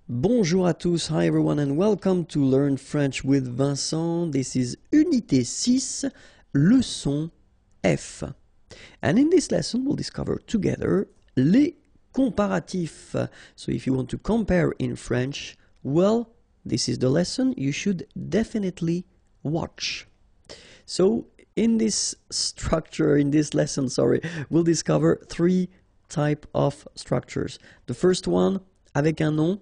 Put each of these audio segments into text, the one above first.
Bonjour à tous, hi everyone and welcome to Learn French with Vincent. This is Unité 6, leçon F. And in this lesson we'll discover together les comparatifs. So if you want to compare in French, well, this is the lesson you should definitely watch. So in this lesson, we'll discover three types of structures. The first one, avec un nom,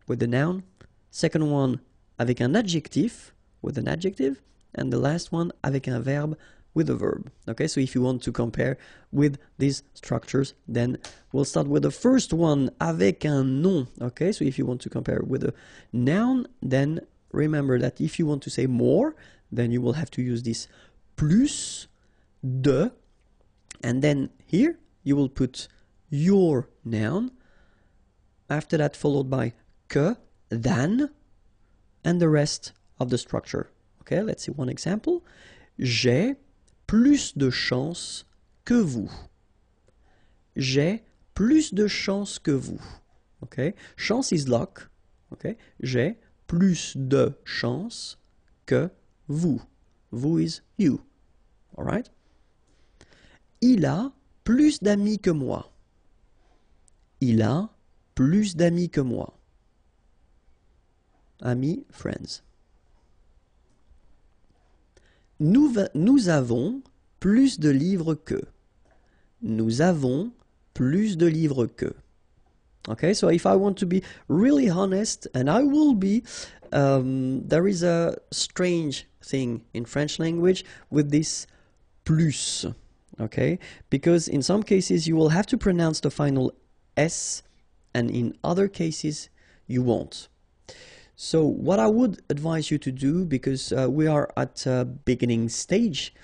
with the noun. Second one, avec un adjectif, with an adjective. And the last one, avec un verbe, with a verb. Okay, so if you want to compare with these structures, then we'll start with the first one, avec un nom. Okay, so if you want to compare with a noun, then remember that if you want to say more, then you will have to use this plus, de, and then here you will put your noun. After that, followed by que, than, and the rest of the structure. Okay, let's see one example. J'ai plus de chance que vous. J'ai plus de chance que vous. Okay, chance is luck. Okay, j'ai plus de chance que vous. Vous is you. All right. Il a plus d'amis que moi. Il a plus d'amis que moi. Amis, friends. Nous avons plus de livres que. Nous avons plus de livres que. Okay, so if I want to be really honest, and I will be, there is a strange thing in French language with this plus. Okay, because in some cases you will have to pronounce the final S, and in other cases you won't. So what I would advise you to do, because we are at a beginning stage,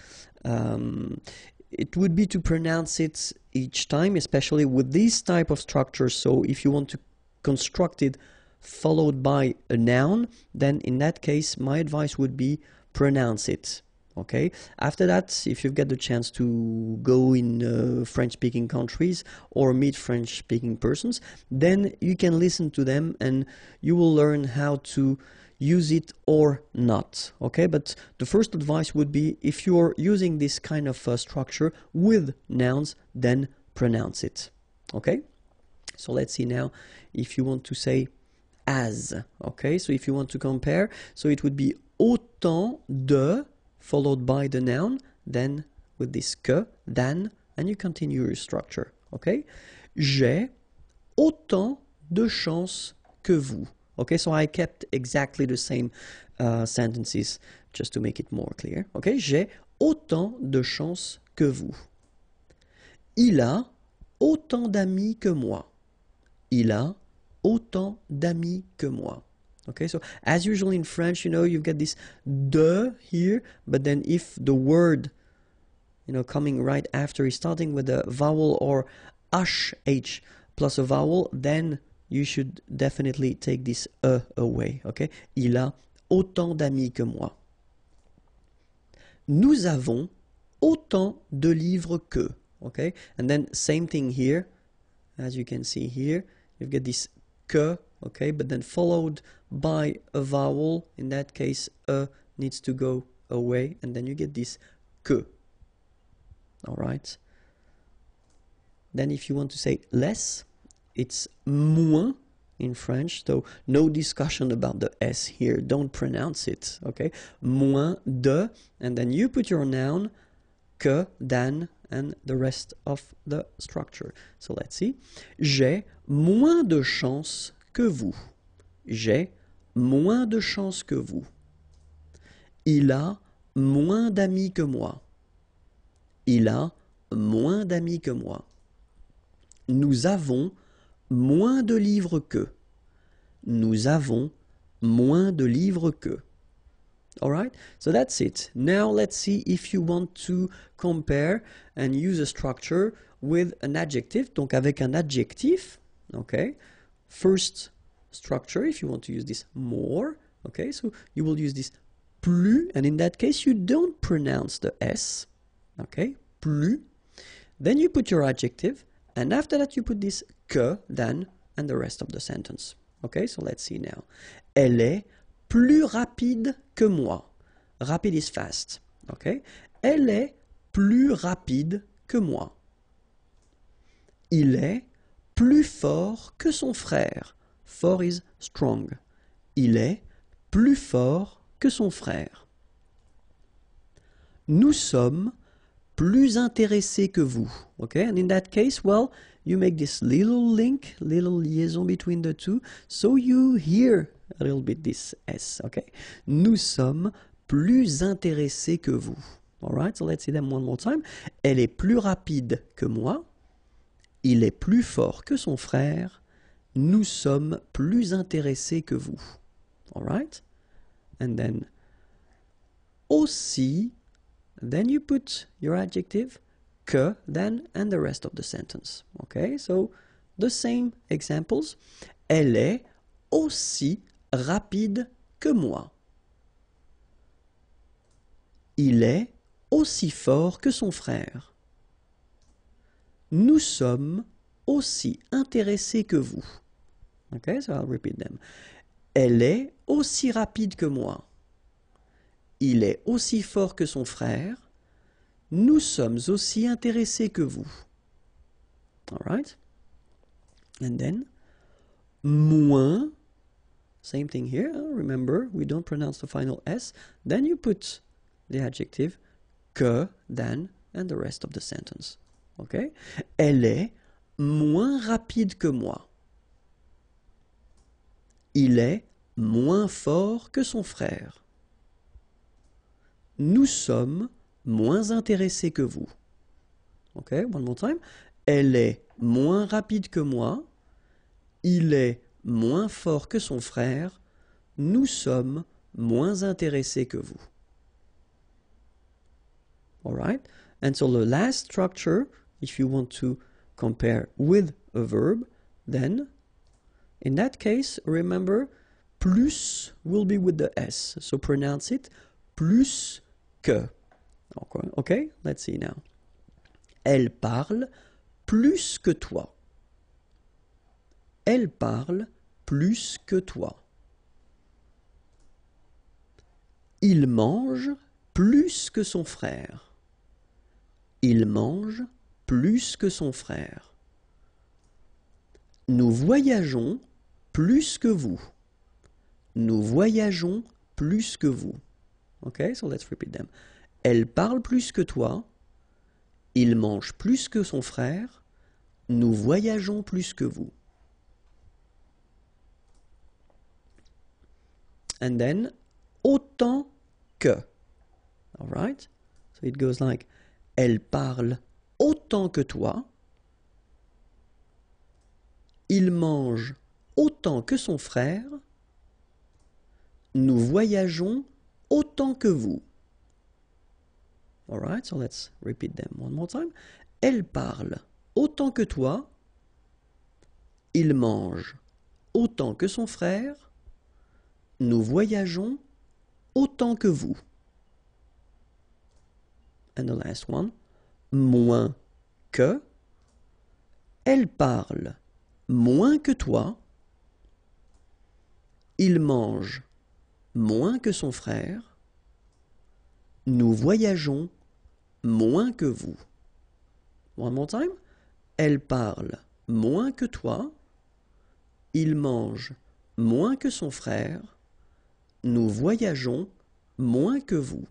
it would be to pronounce it each time, especially with this type of structure. So if you want to construct it followed by a noun, then in that case my advice would be pronounce it. Okay. After that, if you get the chance to go in French-speaking countries or meet French-speaking persons, then you can listen to them and you will learn how to use it or not. Okay, but the first advice would be, if you're using this kind of structure with nouns, then pronounce it. Okay, so let's see now if you want to say as. Okay, so if you want to compare, so it would be autant de followed by the noun, then with this que, than, and you continue your structure. Okay? J'ai autant de chance que vous. Okay, so I kept exactly the same sentences just to make it more clear. Okay? J'ai autant de chance que vous. Il a autant d'amis que moi. Il a autant d'amis que moi. Okay, so as usual in French, you know, you've got this de here, but then if the word, you know, coming right after is starting with a vowel or sh plus a vowel, then you should definitely take this away. Okay, il a autant d'amis que moi. Nous avons autant de livres que. Okay, and then same thing here, as you can see here, you've got this que. Okay, but then followed by a vowel. In that case, needs to go away, and then you get this que. All right. Then if you want to say less, it's moins in French, so no discussion about the S here. Don't pronounce it, okay? Moins de, and then you put your noun, que, than, and the rest of the structure. So let's see. J'ai moins de chance que vous. J'ai moins de chance que vous. Il a moins d'amis que moi. Il a moins d'amis que moi. Nous avons moins de livres que. Nous avons moins de livres que. All right, so that's it. Now let's see if you want to compare and use a structure with an adjective. Donc avec un adjectif, okay. First structure, if you want to use this more, okay, so you will use this plus, and in that case you don't pronounce the S, okay, plus. Then you put your adjective, and after that you put this que, than, and the rest of the sentence. Okay, so let's see now. Elle est plus rapide que moi. Rapide is fast. Okay? Elle est plus rapide que moi. Il est plus fort que son frère. Fort is strong. Il est plus fort que son frère. Nous sommes plus intéressés que vous. Okay? And in that case, well, you make this little link, little liaison between the two, so you hear a little bit this S. Okay? Nous sommes plus intéressés que vous. All right? So let's see them one more time. Elle est plus rapide que moi. Il est plus fort que son frère. Nous sommes plus intéressés que vous. All right? And then aussi, then you put your adjective, que, then, and the rest of the sentence. Okay? So, the same examples. Elle est aussi rapide que moi. Il est aussi fort que son frère. Nous sommes aussi intéressés que vous. Okay, so I'll repeat them. Elle est aussi rapide que moi. Il est aussi fort que son frère. Nous sommes aussi intéressés que vous. All right? And then, moins, same thing here. Remember, we don't pronounce the final S. Then you put the adjective, que, than, and the rest of the sentence. Okay? Elle est moins rapide que moi. Il est moins fort que son frère. Nous sommes moins intéressés que vous. Okay, one more time. Elle est moins rapide que moi. Il est moins fort que son frère. Nous sommes moins intéressés que vous. All right? And so the last structure, if you want to compare with a verb, then in that case, remember, plus will be with the S. So pronounce it plus que. Okay, let's see now. Elle parle plus que toi. Elle parle plus que toi. Il mange plus que son frère. Il mange plus que son frère. Nous voyageons plus que vous. Nous voyageons plus que vous. Okay, so let's repeat them. Elle parle plus que toi. Il mange plus que son frère. Nous voyageons plus que vous. And then, autant que. All right? So it goes like, elle parle autant que toi. Il mange autant que son frère. Nous voyageons autant que vous. All right, so let's repeat them one more time. Elle parle autant que toi. Il mange autant que son frère. Nous voyageons autant que vous. And the last one. Moins que. Elle parle moins que toi. Il mange moins que son frère. Nous voyageons moins que vous. One more time. Elle parle moins que toi. Il mange moins que son frère. Nous voyageons moins que vous.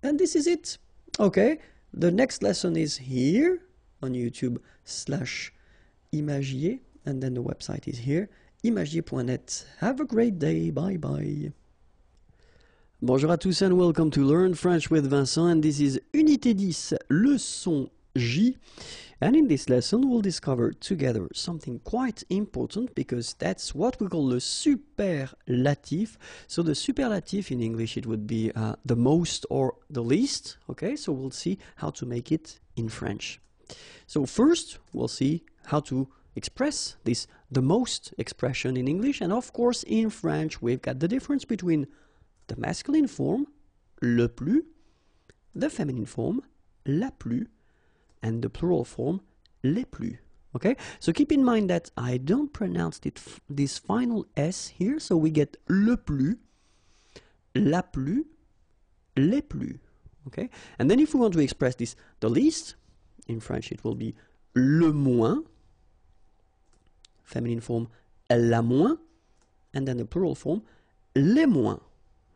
And this is it. Okay, the next lesson is here on YouTube/Imagier, and then the website is here, imagier.net. Have a great day. Bye bye. Bonjour à tous and welcome to Learn French with Vincent, and this is Unité 10, leçon J. And in this lesson, we'll discover together something quite important because that's what we call the superlative. So the superlative in English, it would be the most or the least. Okay, so we'll see how to make it in French. So first, we'll see how to express this the most expression in English. And of course, in French, we've got the difference between the masculine form, le plus, the feminine form, la plus, and the plural form, les plus. Okay, so keep in mind that I don't pronounce this final S here, so we get le plus, la plus, les plus. Okay, and then if we want to express this the least, in French it will be le moins, feminine form la moins, and then the plural form les moins.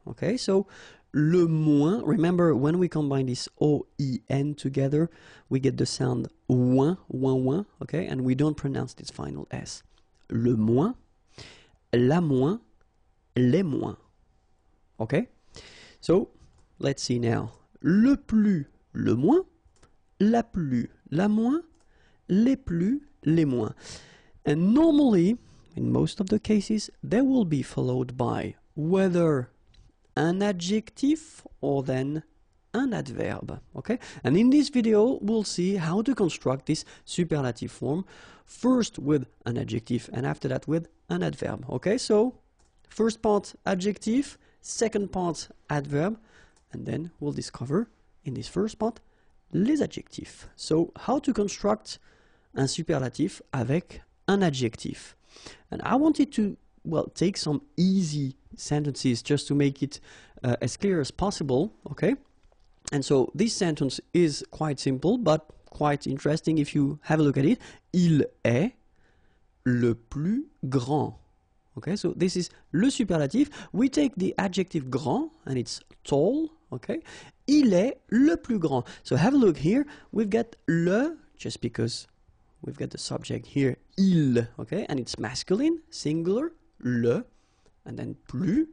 Okay, so le moins, remember when we combine this O-I-N together, we get the sound ouin, ouin, ouin, okay, and we don't pronounce this final S. Le moins, la moins, les moins. Okay, so let's see now. Le plus, le moins, la plus, la moins, les plus, les moins. And normally, in most of the cases, they will be followed by whether an adjective or then an adverb. Okay, and in this video we'll see how to construct this superlative form, first with an adjective and after that with an adverb. Okay, so first part adjective, second part adverb, and then we'll discover in this first part les adjectifs. So how to construct un superlatif avec un adjectif. And I wanted to, well, take some easy sentences just to make it as clear as possible, okay? And so this sentence is quite simple, but quite interesting if you have a look at it. Il est le plus grand. Okay, so this is le superlatif. We take the adjective grand, and it's tall, okay? Il est le plus grand. So have a look here. We've got le, just because we've got the subject here, il, okay? And it's masculine, singular, le, and then plus,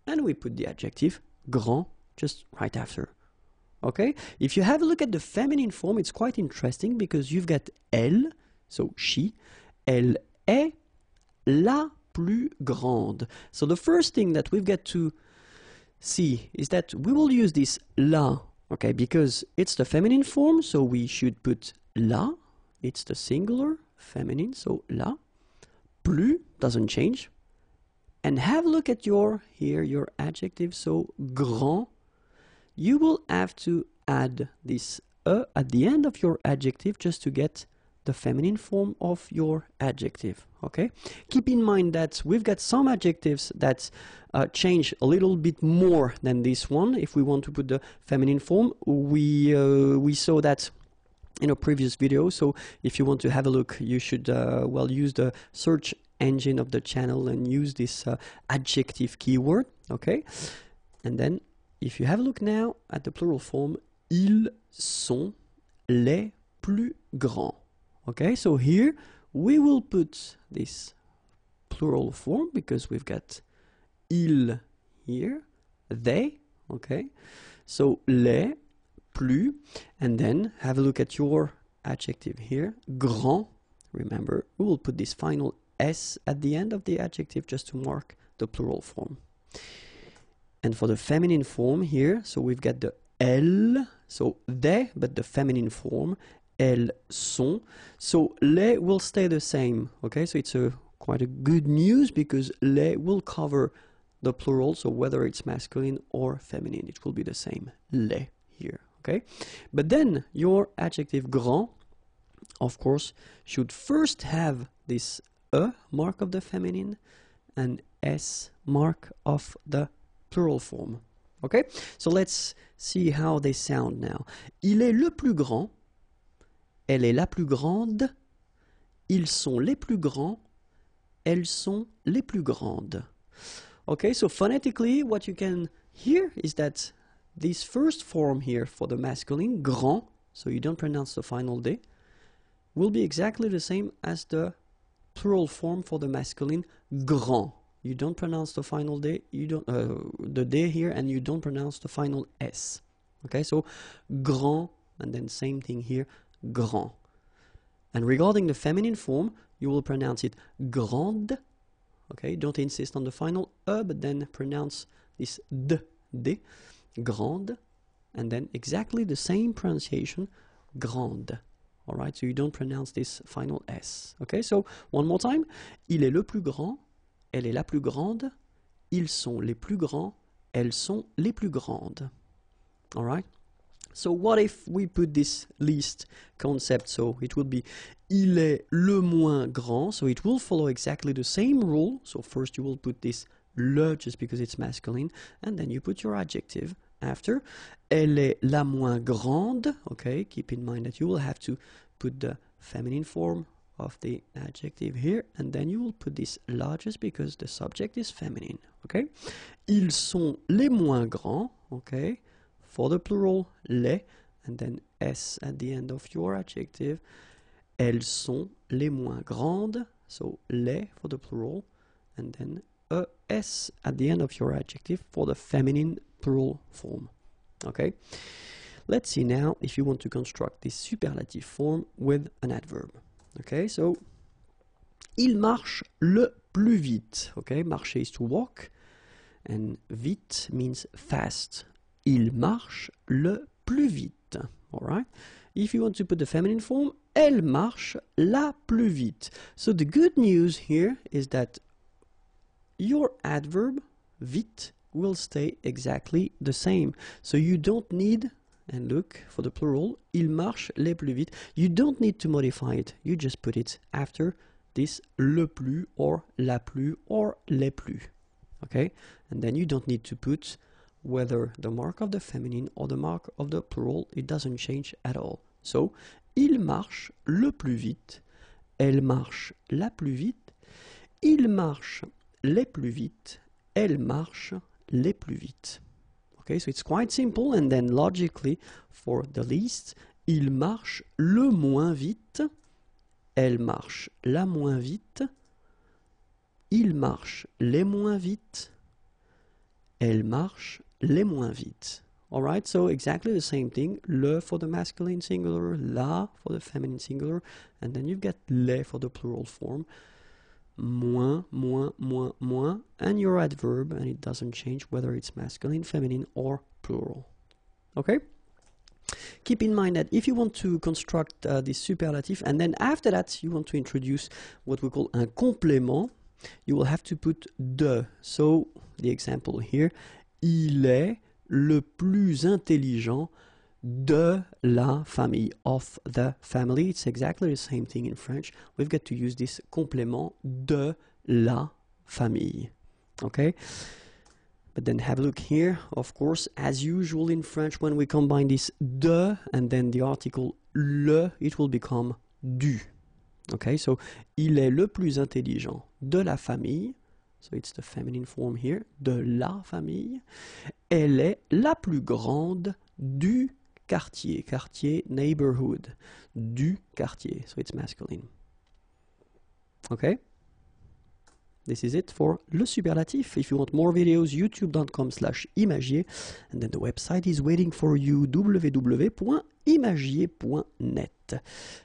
and we put the adjective grand just right after. Okay, if you have a look at the feminine form, it's quite interesting because you've got elle, so she, elle est la plus grande. So the first thing that we've got to see is that we will use this la, okay, because it's the feminine form, so we should put la, it's the singular, feminine, so la, plus doesn't change. And have a look at your adjective, so grand. You will have to add this at the end of your adjective just to get the feminine form of your adjective, okay? Keep in mind that we've got some adjectives that change a little bit more than this one. If we want to put the feminine form, we saw that in a previous video, so if you want to have a look, you should, well, use the search engine of the channel and use this adjective keyword, okay? And then if you have a look now at the plural form, ils sont les plus grands. Okay, so here we will put this plural form because we've got ils here, they, okay? So les, plus, and then have a look at your adjective here, grand. Remember, we will put this final S at the end of the adjective just to mark the plural form. And for the feminine form here, so we've got the elles, so they, but the feminine form, elles sont. So les will stay the same, okay? So it's quite a good news because les will cover the plural, so whether it's masculine or feminine, it will be the same, les here, okay? But then your adjective grand, of course, should first have this mark of the feminine and S mark of the plural form. Okay, so let's see how they sound now. Il est le plus grand, elle est la plus grande, ils sont les plus grands, elles sont les plus grandes. Okay, so phonetically what you can hear is that this first form here for the masculine, grand, so you don't pronounce the final D, will be exactly the same as the plural form for the masculine, grand. You don't pronounce the final D, you don't the D here, and you don't pronounce the final S. Okay, so grand, and then same thing here, grand. And regarding the feminine form, you will pronounce it grande. Okay, don't insist on the final but then pronounce this D, grande, and then exactly the same pronunciation, grande. All right, so you don't pronounce this final S. Okay, so one more time. Il est le plus grand, elle est la plus grande, ils sont les plus grands, elles sont les plus grandes. All right, So what if we put this least concept? So it will be il est le moins grand. So it will follow exactly the same rule. So first you will put this le just because it's masculine, and then you put your adjective after. Elle est la moins grande. Okay, keep in mind that you will have to put the feminine form of the adjective here, and then you will put this largest because the subject is feminine. Okay, ils sont les moins grands. Okay, for the plural les, and then s at the end of your adjective. Elles sont les moins grandes. So les for the plural, and then s at the end of your adjective for the feminine plural form. Okay, let's see now if you want to construct this superlative form with an adverb. Okay, so il marche le plus vite. Okay, marcher is to walk, and vite means fast. Il marche le plus vite. All right. If you want to put the feminine form, elle marche la plus vite. So the good news here is that your adverb vite will stay exactly the same. So you don't need, and look for the plural, il marche les plus vite. You don't need to modify it. You just put it after this le plus or la plus or les plus. Okay? And then you don't need to put whether the mark of the feminine or the mark of the plural. It doesn't change at all. So, il marche le plus vite. Elle marche la plus vite. Il marche les plus vite. Elle marche les plus vite. Okay, so it's quite simple, and then logically for the least, il marche le moins vite. Elle marche la moins vite. Il marche les moins vite. Elle marche les moins vite. Alright, so exactly the same thing. Le for the masculine singular, la for the feminine singular, and then you've got les for the plural form. Moins, moins, moins, moins, and your adverb, and it doesn't change whether it's masculine, feminine, or plural. Okay? Keep in mind that if you want to construct this superlative, and then after that you want to introduce what we call un complément, you will have to put de. So, the example here, il est le plus intelligent de la famille, of the family. It's exactly the same thing in French. We've got to use this complément de la famille. Okay? But then have a look here. Of course, as usual in French, when we combine this de and then the article le, it will become du. Okay, so il est le plus intelligent de la famille. So it's the feminine form here. De la famille. Elle est la plus grande du quartier. Quartier, neighborhood. Du quartier. So it's masculine. Okay? This is it for le superlatif. If you want more videos, youtube.com/imagier. And then the website is waiting for you, www.imagier.net.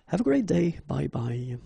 Have a great day. Bye bye.